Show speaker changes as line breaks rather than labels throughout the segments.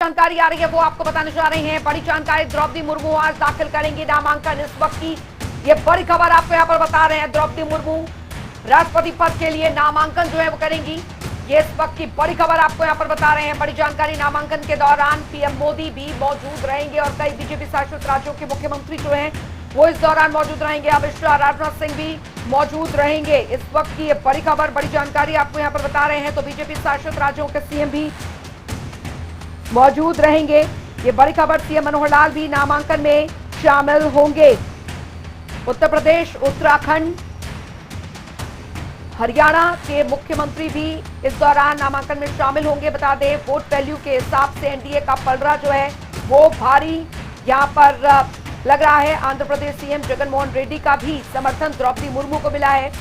जानकारी आ रही है वो आपको बताने जा रहे हैं। बड़ी जानकारी, द्रौपदी मुर्मू आज दाखिल करेंगी नामांकन। इस वक्त की ये बड़ी खबर आपको यहाँ पर बता रहे हैं। द्रौपदी मुर्मू राष्ट्रपति पद के लिए नामांकन जो है वो करेंगी। ये इस वक्त की बड़ी खबर आपको यहाँ पर बता रहे हैं। बड़ी जानकारी, नामांकन के दौरान पीएम मोदी भी मौजूद रहेंगे और कई बीजेपी शासित राज्यों के मुख्यमंत्री जो हैं वो इस दौरान मौजूद रहेंगे। अमित शाह, राजनाथ सिंह भी मौजूद रहेंगे। इस वक्त की ये बड़ी खबर, बड़ी जानकारी आपको यहाँ पर बता रहे हैं। तो बीजेपी शासित राज्यों के सीएम भी मौजूद रहेंगे। ये बड़ी खबर, सीएम मनोहर लाल भी नामांकन में शामिल होंगे। उत्तर प्रदेश, उत्तराखंड, हरियाणा के मुख्यमंत्री भी इस दौरान नामांकन में शामिल होंगे। बता दें, वोट वैल्यू के हिसाब से एनडीए का पलड़ा जो है वो भारी यहां पर लग रहा है। आंध्र प्रदेश सीएम जगन मोहन रेड्डी का भी समर्थन द्रौपदी मुर्मू को मिला है।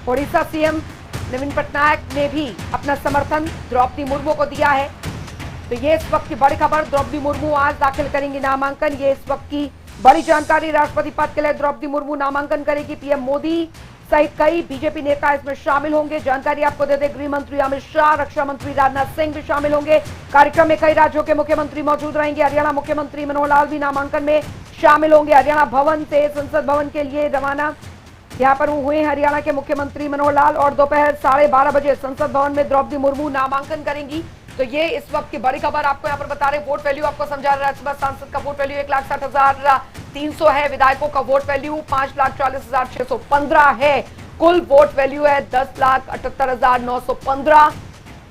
ओडिशा सीएम नवीन पटनायक ने भी अपना समर्थन द्रौपदी मुर्मू को दिया है। तो ये इस वक्त की बड़ी खबर, द्रौपदी मुर्मू आज दाखिल करेंगी नामांकन। ये इस वक्त की बड़ी जानकारी, राष्ट्रपति पद के लिए द्रौपदी मुर्मू नामांकन करेगी। पीएम मोदी सहित कई बीजेपी नेता इसमें शामिल होंगे। जानकारी आपको दे दें, गृह मंत्री अमित शाह, रक्षा मंत्री राजनाथ सिंह भी शामिल होंगे। कार्यक्रम में कई राज्यों के मुख्यमंत्री मौजूद रहेंगे। हरियाणा मुख्यमंत्री मनोहर लाल भी नामांकन में शामिल होंगे। हरियाणा भवन से संसद भवन के लिए रवाना यहाँ पर हुए हरियाणा के मुख्यमंत्री मनोहर लाल और दोपहर 12:30 बजे संसद भवन में द्रौपदी मुर्मू नामांकन करेंगी। तो ये इस वक्त की बड़ी खबर आपको यहाँ पर बता रहे। वोट वैल्यू आपको समझा रहे, राज्यसभा सांसद का वोट वैल्यू 1,60,300 है। विधायकों का वोट वैल्यू 5,40,615 है। कुल वोट वैल्यू है 10,78,915।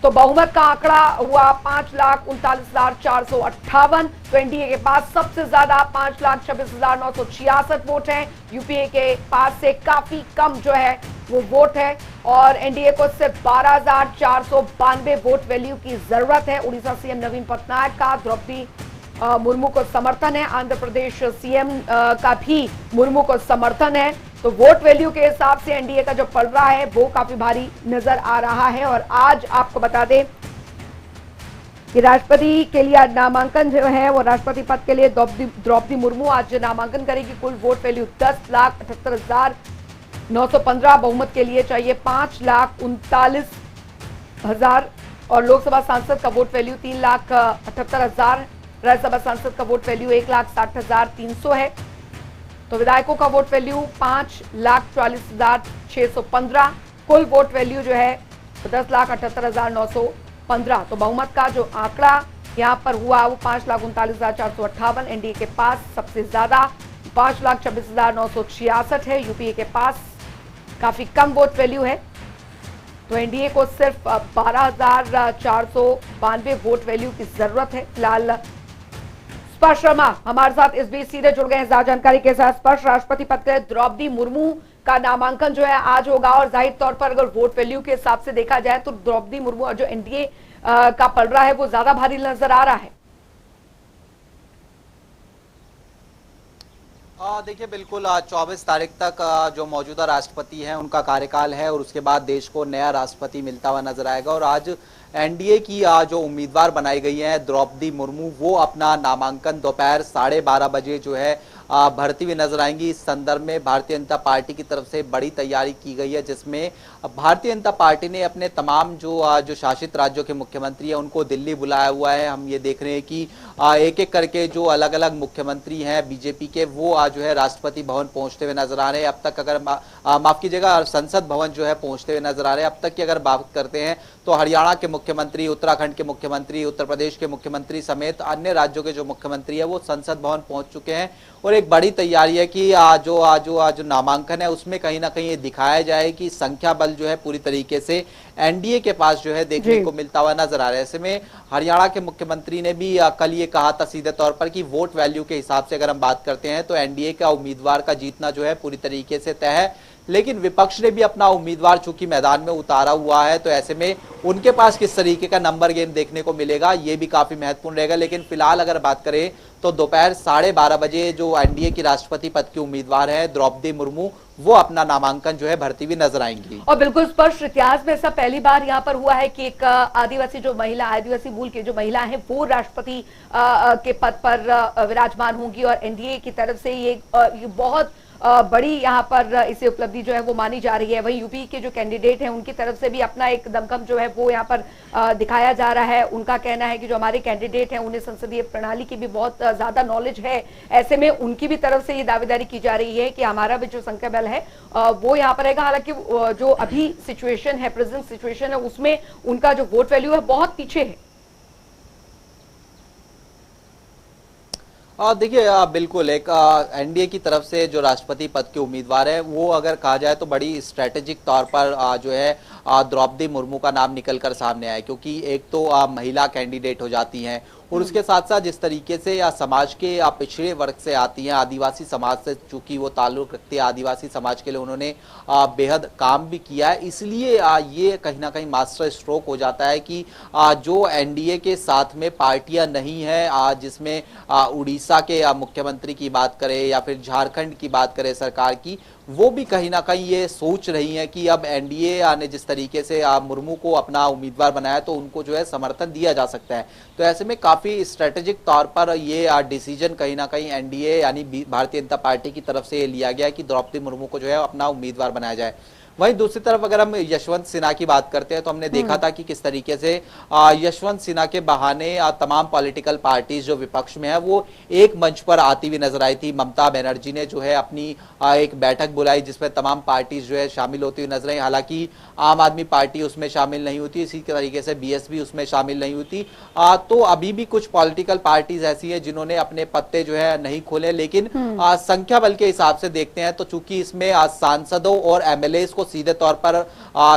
तो बहुमत का आंकड़ा हुआ 5,39,458। तो एनडीए के पास सबसे ज्यादा 5,26,966 वोट हैं। यूपीए के पास से काफी कम जो है वो वोट है और एनडीए को सिर्फ 12,492 वोट वैल्यू की जरूरत है। उड़ीसा सीएम नवीन पटनायक का द्रौपदी मुर्मू को समर्थन है। आंध्र प्रदेश सीएम का भी मुर्मू को समर्थन है। तो वोट वैल्यू के हिसाब से एनडीए का जो पलड़ा है वो काफी भारी नजर आ रहा है। और आज आपको बता दें कि राष्ट्रपति के लिए आज नामांकन जो है वो राष्ट्रपति पद के लिए द्रौपदी मुर्मू आज नामांकन करेगी। कुल वोट वैल्यू 10,78,915। बहुमत के लिए चाहिए 5,39,000 और लोकसभा सांसद का वोट वैल्यू 3,78,000। राज्यसभा सांसद का वोट वैल्यू 1,60,300 है। तो विधायकों का वोट वैल्यू 5,40,615। कुल वोट वैल्यू जो है 10,78,915। तो बहुमत का जो आंकड़ा यहां पर हुआ वो 5,39,458। एनडीए के पास सबसे ज्यादा 5,26,966 है। यूपीए के पास काफी कम वोट वैल्यू है। तो एनडीए को सिर्फ 12,492 वोट वैल्यू की जरूरत है। फिलहाल स्पर्श शर्मा हमारे साथ इस बीच सीधे जुड़ गए हैं ज्यादा जानकारी के साथ। स्पर्श, राष्ट्रपति पद के लिए द्रौपदी मुर्मू का नामांकन जो है आज होगा और जाहिर तौर पर अगर वोट वैल्यू के हिसाब से देखा जाए तो द्रौपदी मुर्मू और जो एनडीए का पलड़ा है वो ज्यादा भारी नजर आ रहा है।
देखिए, बिल्कुल 24 तारीख तक जो मौजूदा राष्ट्रपति हैं उनका कार्यकाल है और उसके बाद देश को नया राष्ट्रपति मिलता हुआ नजर आएगा। और आज एनडीए की जो उम्मीदवार बनाई गई है द्रौपदी मुर्मू, वो अपना नामांकन दोपहर 12:30 बजे जो है भरती हुई नजर आएंगी। इस संदर्भ में भारतीय जनता पार्टी की तरफ से बड़ी तैयारी की गई है, जिसमें भारतीय जनता पार्टी ने अपने तमाम जो शासित राज्यों के मुख्यमंत्री हैं उनको दिल्ली बुलाया हुआ है। हम ये देख रहे हैं कि एक एक करके जो अलग अलग मुख्यमंत्री हैं बीजेपी के, वो जो है राष्ट्रपति भवन पहुंचते हुए नजर आ रहे हैं। अब तक अगर माफ कीजिएगा, संसद भवन जो है पहुंचते हुए नजर आ रहे हैं। अब तक की अगर बात करते हैं तो हरियाणा के मुख्यमंत्री, उत्तराखंड के मुख्यमंत्री, उत्तर प्रदेश के मुख्यमंत्री समेत अन्य राज्यों के जो मुख्यमंत्री है वो संसद भवन पहुंच चुके हैं। और एक बड़ी तैयारी है कि जो नामांकन है उसमें कहीं ना कहीं ये दिखाया जाए कि संख्या बल जो है पूरी तरीके से एनडीए के पास जो है देखने को मिलता हुआ नजर आ रहा है। ऐसे में हरियाणा के मुख्यमंत्री ने भी कल ये कहा था सीधे तौर पर कि वोट वैल्यू के हिसाब से अगर हम बात करते हैं तो एनडीए का उम्मीदवार का जीतना जो है पूरी तरीके से तय है। लेकिन विपक्ष ने भी अपना उम्मीदवार चूंकि मैदान में उतारा हुआ है, तो ऐसे में उनके पास किस तरीके का नंबर गेम देखने को मिलेगा ये भी काफी महत्वपूर्ण रहेगा। लेकिन फिलहाल अगर बात करें तो दोपहर 12:30 बजे जो एनडीए की राष्ट्रपति पद की उम्मीदवार है द्रौपदी मुर्मू, वो अपना नामांकन जो है भरती हुई नजर आएंगी।
और बिल्कुल स्पष्ट, इतिहास में ऐसा पहली बार यहाँ पर हुआ है कि एक आदिवासी मूल की जो महिला है वो राष्ट्रपति के पद पर विराजमान होंगी और एनडीए की तरफ से ये बहुत बड़ी यहाँ पर इसे उपलब्धि जो है वो मानी जा रही है। वहीं यूपी के जो कैंडिडेट हैं उनकी तरफ से भी अपना एक दमखम जो है वो यहाँ पर दिखाया जा रहा है। उनका कहना है कि जो हमारे कैंडिडेट हैं उन्हें संसदीय प्रणाली की भी बहुत ज्यादा नॉलेज है। ऐसे में उनकी भी तरफ से ये दावेदारी की जा रही है कि हमारा भी जो संख्या बल है वो यहाँ पर रहेगा। हालांकि जो अभी सिचुएशन है, प्रेजेंट सिचुएशन है, उसमें उनका जो वोट वैल्यू है बहुत पीछे है।
देखिए, बिल्कुल एक एनडीए की तरफ से जो राष्ट्रपति पद के उम्मीदवार है वो अगर कहा जाए तो बड़ी स्ट्रेटेजिक तौर पर जो है द्रौपदी मुर्मू का नाम निकल कर सामने आया, क्योंकि एक तो महिला कैंडिडेट हो जाती हैं और उसके साथ साथ जिस तरीके से समाज के पिछड़े वर्ग से आती हैं, आदिवासी समाज से चूंकि वो ताल्लुक रखती है, आदिवासी समाज के लिए उन्होंने बेहद काम भी किया है, इसलिए ये कहीं ना कहीं मास्टर स्ट्रोक हो जाता है कि जो एनडीए के साथ में पार्टियां नहीं है, जिसमें उड़ीसा के मुख्यमंत्री की बात करें या फिर झारखंड की बात करें सरकार की, वो भी कहीं ना कहीं ये सोच रही हैं कि अब एनडीए ने जिस तरीके से मुर्मू को अपना उम्मीदवार बनाया तो उनको जो है समर्थन दिया जा सकता है। तो ऐसे में काफी स्ट्रेटेजिक तौर पर ये डिसीजन कहीं ना कहीं एनडीए यानी भारतीय जनता पार्टी की तरफ से लिया गया कि द्रौपदी मुर्मू को जो है अपना उम्मीदवार बनाया जाए। वहीं दूसरी तरफ अगर हम यशवंत सिन्हा की बात करते हैं तो हमने देखा था कि किस तरीके से यशवंत सिन्हा के बहाने तमाम पॉलिटिकल पार्टीज जो विपक्ष में है वो एक मंच पर आती हुई नजर आई थी। ममता बनर्जी ने जो है अपनी एक बैठक बुलाई जिसमें तमाम पार्टीज जो है शामिल होती हुई नजर आई। हालांकि आम आदमी पार्टी उसमें शामिल नहीं होती, इसी तरीके से बीएसपी उसमें शामिल नहीं होती। तो अभी भी कुछ पॉलिटिकल पार्टीज ऐसी है जिन्होंने अपने पत्ते जो है नहीं खोले, लेकिन संख्या बल के हिसाब से देखते हैं तो चूंकि इसमें सांसदों और एमएलए को सीधे तौर पर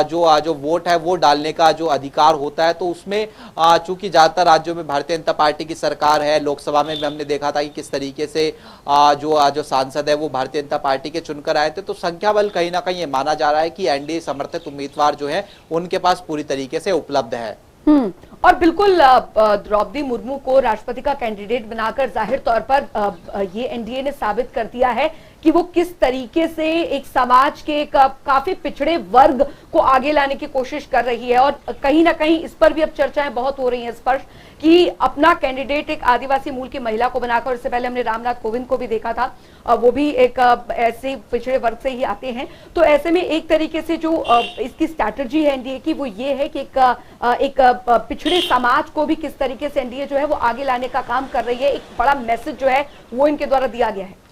जो वोट है वो डालने का जो अधिकार होता है, तो उसमें चूंकि ज्यादातर राज्यों में भारतीय जनता पार्टी की सरकार है। लोकसभा में भी हमने देखा था कि किस तरीके से जो सांसद है वो भारतीय जनता पार्टी के चुनकर आए थे। तो संख्या बल कहीं ना कहीं ये माना जा रहा है कि एनडीए समर्थित उम्मीदवार जो है उनके पास पूरी तरीके से उपलब्ध है।
और बिल्कुल द्रौपदी मुर्मू को राष्ट्रपति का कैंडिडेट बनाकर जाहिर तौर पर ये एनडीए ने साबित कर दिया है कि वो किस तरीके से एक समाज के काफी पिछड़े वर्ग को आगे लाने की कोशिश कर रही है। और कहीं ना कहीं इस पर भी अब चर्चाएं बहुत हो रही हैं स्पर्श कि अपना कैंडिडेट एक आदिवासी मूल की महिला को बनाकर, इससे पहले हमने रामनाथ कोविंद को भी देखा था, वो भी एक ऐसे पिछड़े वर्ग से ही आते हैं। तो ऐसे में एक तरीके से जो इसकी स्ट्रैटेजी है एनडीए की वो ये है कि एक पिछड़े समाज को भी किस तरीके से एनडीए जो है वो आगे लाने का काम कर रही है। एक बड़ा मैसेज जो है वो इनके द्वारा दिया गया है।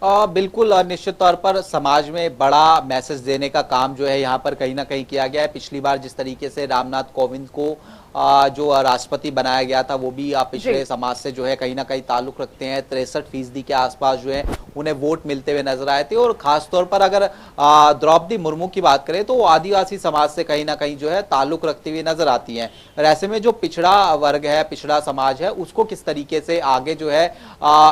बिल्कुल निश्चित तौर पर समाज में बड़ा मैसेज देने का काम जो है यहाँ पर कहीं ना कहीं किया गया है। पिछली बार जिस तरीके से रामनाथ कोविंद को जो राष्ट्रपति बनाया गया था वो भी पिछड़े समाज से जो है कहीं ना कहीं ताल्लुक रखते हैं। 63% के आसपास जो है उन्हें वोट मिलते हुए नजर आए थे। और खासतौर पर अगर द्रौपदी मुर्मू की बात करें तो वो आदिवासी समाज से कहीं ना कहीं जो है ताल्लुक रखती हुई नजर आती हैं। और ऐसे में जो पिछड़ा वर्ग है, पिछड़ा समाज है, उसको किस तरीके से आगे जो है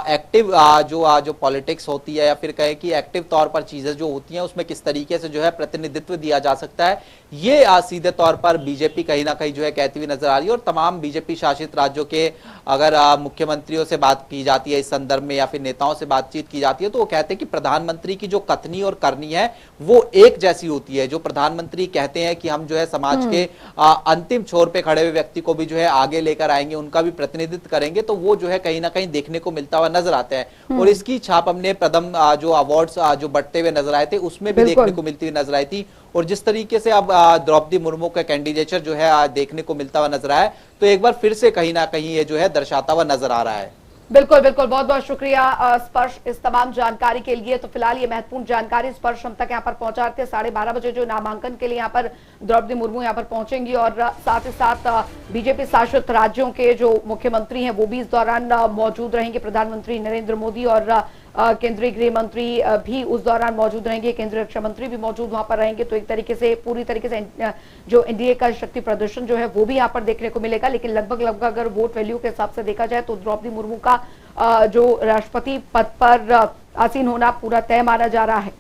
एक्टिव जो पॉलिटिक्स होती है या फिर कहे कि एक्टिव तौर पर चीजें जो होती हैं उसमें किस तरीके से जो है प्रतिनिधित्व दिया जा सकता है, ये सीधे तौर पर बीजेपी कहीं ना कहीं जो है कहती हुई नजर आ रही है। और तमाम बीजेपी शासित राज्यों के अगर मुख्यमंत्रियों से बात की जाती है इस संदर्भ में या फिर नेताओं से बातचीत की जाती है तो वो कहते हैं कि प्रधानमंत्री की जो कथनी और करनी है वो एक जैसी होती है। जो प्रधानमंत्री कहते हैं कि हम जो है समाज के अंतिम छोर पे खड़े हुए व्यक्ति को भी जो है आगे लेकर आएंगे, उनका भी प्रतिनिधित्व करेंगे, तो वो जो है कहीं ना कहीं देखने को मिलता हुआ नजर आता है। और इसकी छाप हमने प्रथम जो अवार्ड्स जो बढ़ते हुए नजर आए थे उसमें भी देखने को मिलती हुई नजर आई थी। और जिस तरीके से अब द्रौपदी मुर्मू का कैंडिडेचर जो है देखने को मिलता हुआ नजर आया तो एक बार फिर से कहीं ना कहीं ये जो है दर्शाता हुआ नजर आ रहा है।
बिल्कुल बिल्कुल, बहुत बहुत शुक्रिया स्पर्श इस तमाम जानकारी के लिए। तो फिलहाल ये महत्वपूर्ण जानकारी स्पर्श हम तक यहाँ पर पहुंचा रहे थे। 12:30 बजे जो नामांकन के लिए यहाँ पर द्रौपदी मुर्मू यहाँ पर पहुंचेंगी और साथ ही साथ बीजेपी शासित राज्यों के जो मुख्यमंत्री हैं वो भी इस दौरान मौजूद रहेंगे। प्रधानमंत्री नरेंद्र मोदी और केंद्रीय गृह मंत्री भी उस दौरान मौजूद रहेंगे, केंद्रीय रक्षा मंत्री भी मौजूद वहां पर रहेंगे। तो एक तरीके से पूरी तरीके से जो एनडीए का शक्ति प्रदर्शन जो है वो भी यहाँ पर देखने को मिलेगा। लेकिन लगभग अगर वोट वैल्यू के हिसाब से देखा जाए तो द्रौपदी मुर्मू का जो राष्ट्रपति पद पर आसीन होना पूरा तय माना जा रहा है।